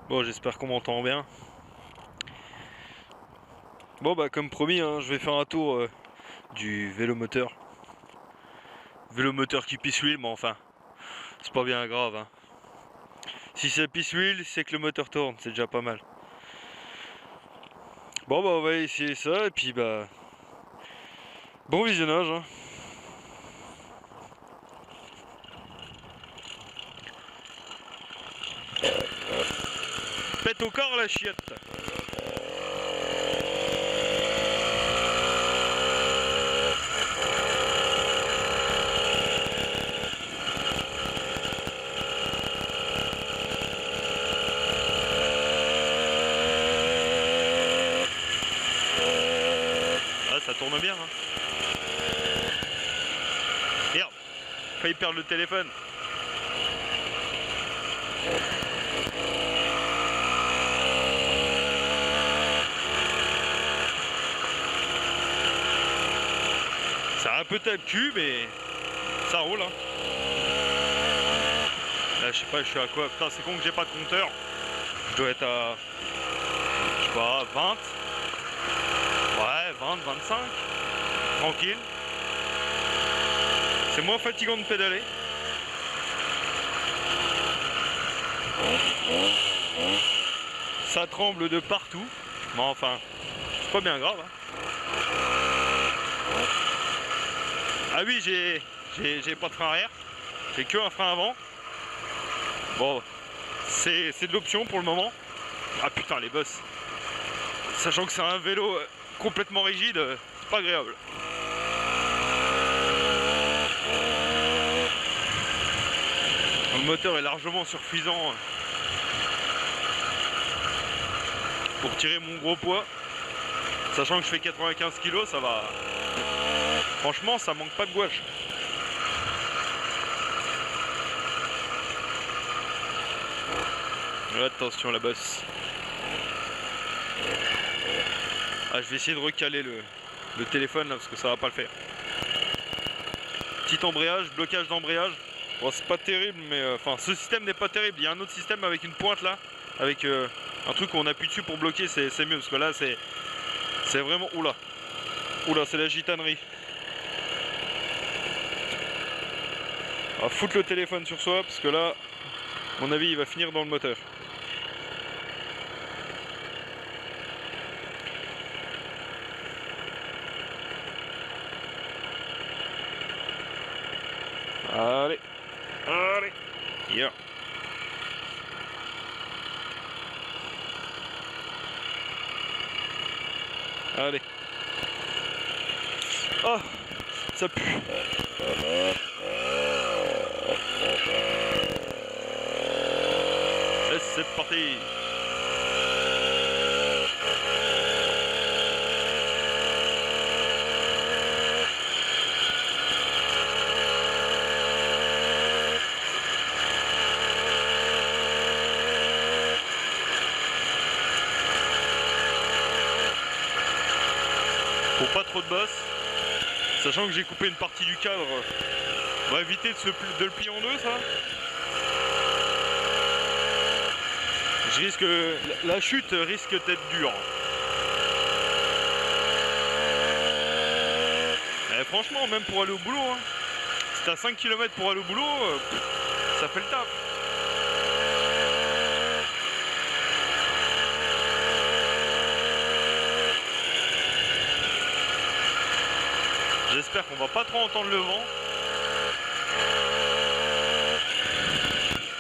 Bon, j'espère qu'on m'entend bien. Bon, bah, comme promis, hein, je vais faire un tour du vélomoteur. Vélomoteur qui pisse l'huile, mais enfin, c'est pas bien grave. Hein. Si ça pisse l'huile, c'est que le moteur tourne, c'est déjà pas mal. Bon, bah, on va essayer ça, et puis, bah, bon visionnage. Hein. Pète au corps la chiotte. Ah, ça tourne bien, hein. Merde, failli perdre le téléphone. C'est un peu tape-cul, mais ça roule. Hein. Là, je sais pas, je suis à quoi? Putain, c'est con que j'ai pas de compteur. Je dois être à, je sais pas, 20. Ouais, 20, 25. Tranquille. C'est moins fatigant de pédaler. Ça tremble de partout. Mais enfin, c'est pas bien grave. Hein. Ah oui, j'ai pas de frein arrière. J'ai que un frein avant. Bon, c'est de l'option pour le moment. Ah putain, les bosses. Sachant que c'est un vélo complètement rigide, c'est pas agréable. Le moteur est largement suffisant pour tirer mon gros poids. Sachant que je fais 95 kg, ça va. Franchement, ça manque pas de gouache. Attention la bosse. Ah, je vais essayer de recaler le téléphone là parce que ça va pas le faire. Petit embrayage, blocage d'embrayage. Bon, c'est pas terrible, mais enfin, ce système n'est pas terrible. Il y a un autre système avec une pointe là, avec un truc où on appuie dessus pour bloquer, c'est mieux parce que là, c'est vraiment. Oula, oula, c'est la gitanerie. On va foutre le téléphone sur soi parce que là, à mon avis, il va finir dans le moteur. Allez, allez, yeah. Allez. Oh, ça pue. Et c'est parti. Faut pas trop de bosse. Sachant que j'ai coupé une partie du cadre. On va éviter de le plier en deux, ça. Je risque. La chute risque d'être dure. Et franchement, même pour aller au boulot, hein, si t'as 5 km pour aller au boulot, ça fait le taf. J'espère qu'on va pas trop entendre le vent.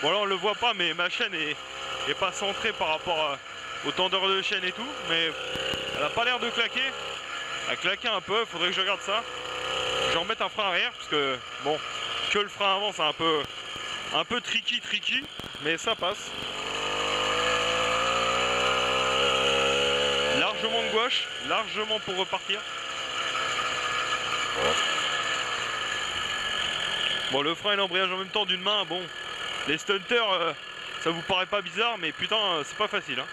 Bon là on le voit pas, mais ma chaîne est pas centrée par rapport au tendeur de chaîne et tout, mais elle a pas l'air de claquer. Elle a claqué un peu, faudrait que je regarde ça. Je vais remettre un frein arrière parce que bon, que le frein avant c'est un peu tricky, mais ça passe. Largement de gouache, largement pour repartir. Bon, le frein et l'embrayage en même temps d'une main, bon, les stunters, ça vous paraît pas bizarre, mais putain, c'est pas facile. Hein.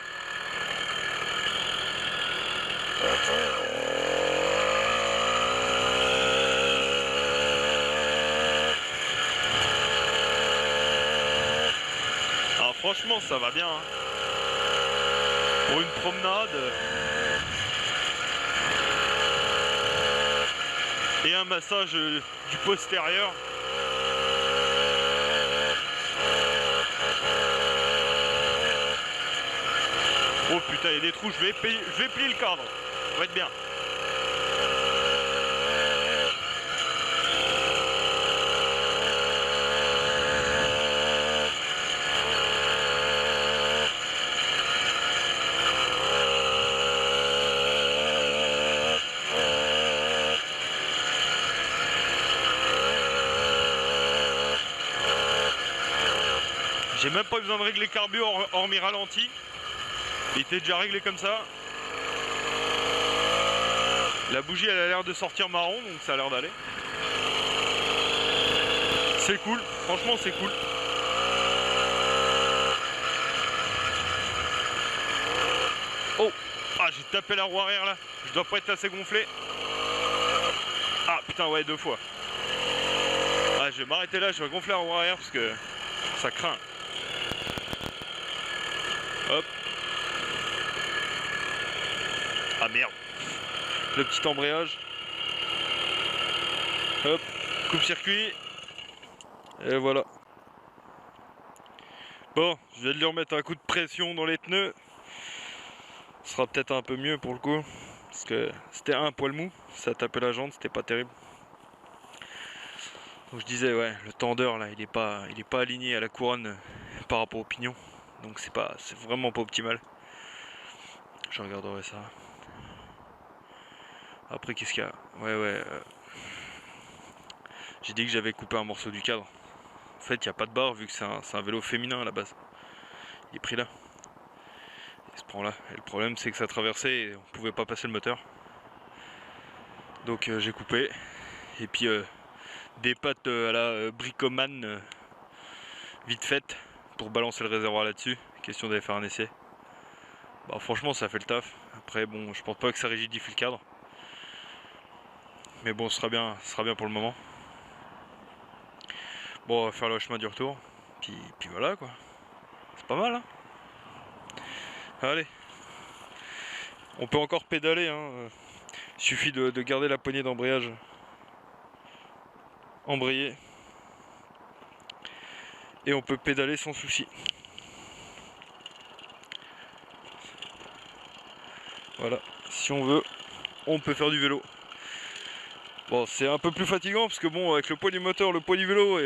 Alors franchement, ça va bien. Hein. pour une promenade. Et un massage du postérieur. Oh putain, il y a des trous, je vais plier le cadre. Ça va être bien. J'ai même pas besoin de régler carbu hormis ralenti. Il était déjà réglé comme ça. La bougie elle a l'air de sortir marron, donc ça a l'air d'aller. C'est cool, franchement c'est cool. Oh, ah j'ai tapé la roue arrière là. Je dois pas être assez gonflé. Ah putain ouais, 2 fois. Ah je vais m'arrêter là, je vais gonfler la roue arrière parce que ça craint. Hop. Ah merde. Le petit embrayage. Hop. Coupe-circuit. Et voilà. Bon, je vais lui remettre un coup de pression dans les pneus. Ce sera peut-être un peu mieux pour le coup. Parce que c'était un poil mou. Ça tapait la jante, c'était pas terrible. Donc je disais ouais, le tendeur là, il est pas aligné à la couronne par rapport au pignon. Donc c'est vraiment pas optimal. Je regarderai ça. Après qu'est-ce qu'il y a? Ouais. J'ai dit que j'avais coupé un morceau du cadre. En fait il n'y a pas de barre vu que c'est un vélo féminin à la base. Il est pris là. Il se prend là. Et le problème c'est que ça traversait et on pouvait pas passer le moteur. Donc j'ai coupé. Et puis des pattes à la bricoman vite faites pour balancer le réservoir là-dessus. Question d'aller faire un essai. Bah franchement ça fait le taf. Après bon je pense pas que ça rigidifie le cadre. Mais bon ce sera bien pour le moment. Bon on va faire le chemin du retour. Puis voilà quoi. C'est pas mal hein. Allez. On peut encore pédaler hein. Il suffit de garder la poignée d'embrayage embrayée. Et on peut pédaler sans souci. Voilà, si on veut, on peut faire du vélo. Bon, c'est un peu plus fatigant parce que bon, avec le poids du moteur, le poids du vélo,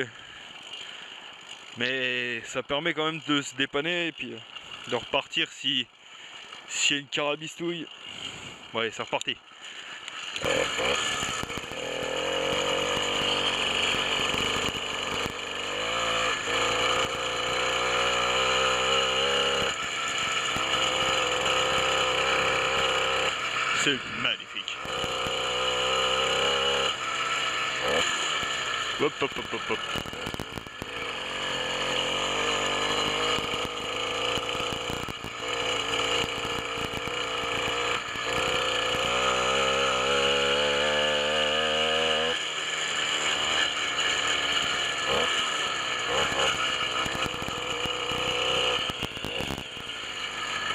mais ça permet quand même de se dépanner et puis de repartir s'il y a une carabistouille. Ouais, c'est reparti. C'est magnifique. Hop.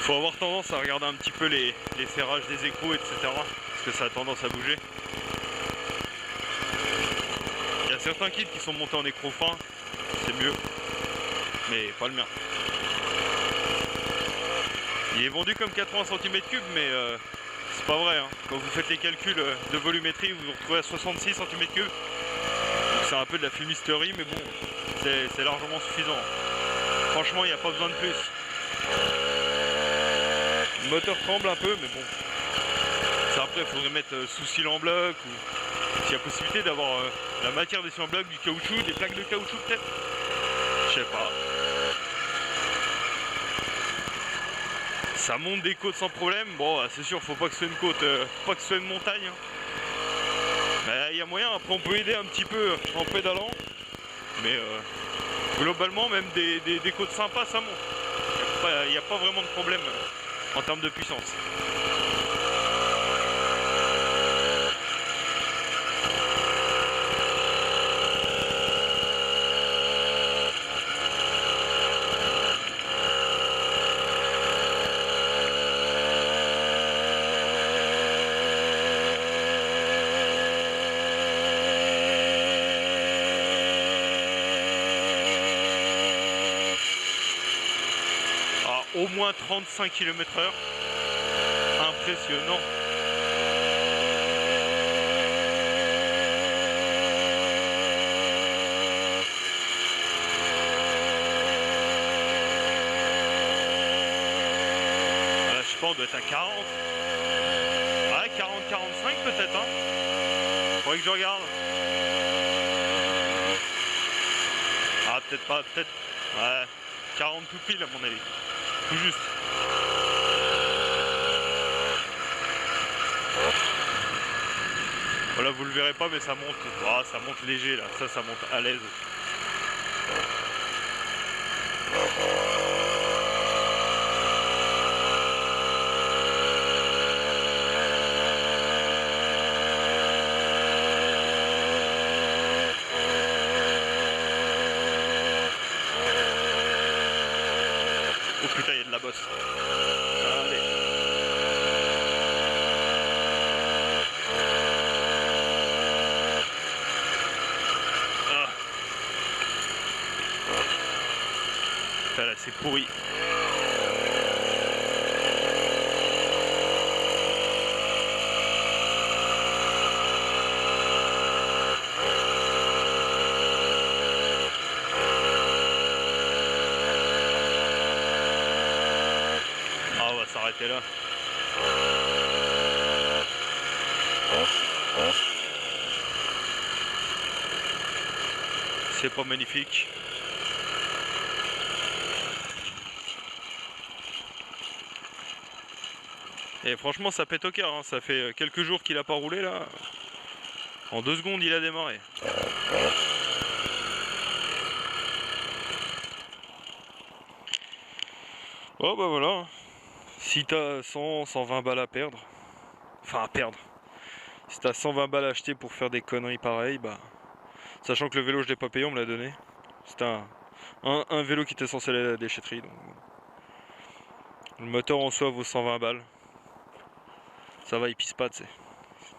Faut avoir tendance à regarder un petit peu les serrages des écrous, etc. Parce que ça a tendance à bouger. Il y a certains kits qui sont montés en écrou fin, c'est mieux. Mais pas le mien. Il est vendu comme 80 cm3, mais c'est pas vrai. Hein. Quand vous faites les calculs de volumétrie, vous vous retrouvez à 66 cm3. Donc c'est un peu de la fumisterie, mais bon, c'est largement suffisant. Franchement, il n'y a pas besoin de plus. Le moteur tremble un peu, mais bon. Ça après, il faudrait mettre sous cil en bloc ou s'il y a possibilité d'avoir la matière des cils en bloc, du caoutchouc, des plaques de caoutchouc peut-être. Je sais pas. Ça monte des côtes sans problème. Bon, c'est sûr, faut pas que ce soit une côte, pas que ce soit une montagne. Hein. Il y a moyen. Après, on peut aider un petit peu en pédalant, mais globalement, même des côtes sympas, ça monte. Il n'y a pas vraiment de problème en termes de puissance. au moins 35 km/h. Impressionnant. Là, je sais pas, on doit être à 40. Ouais, 40-45 peut-être, hein. Faudrait que je regarde. Ah, peut-être pas, peut-être. Ouais, 40 tout pile à mon avis. Tout juste. Voilà, vous le verrez pas, mais ça monte. Ah, ça monte léger là. Ça monte à l'aise. Oh putain, il y a de la bosse. Allez. Ah. Putain, là, c'est pourri. Ah, on va s'arrêter là. C'est pas magnifique. Et franchement, ça pète au cœur, hein. Ça fait quelques jours qu'il a pas roulé là. En 2 secondes, il a démarré. Oh bah voilà. Si t'as 100-120 balles à perdre, enfin à perdre, si t'as 120 balles à acheter pour faire des conneries pareilles, bah, sachant que le vélo je l'ai pas payé, on me l'a donné. C'était un vélo qui était censé aller à la déchetterie. Donc... Le moteur en soi vaut 120 balles. Ça va, il pisse pas, tu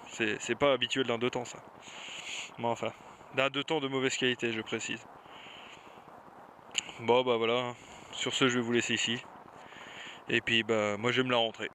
sais. C'est pas habituel d'un 2 temps ça. Mais enfin, d'un 2 temps de mauvaise qualité, je précise. Bon bah voilà. Sur ce, je vais vous laisser ici. Et puis bah moi je vais me la rentrer.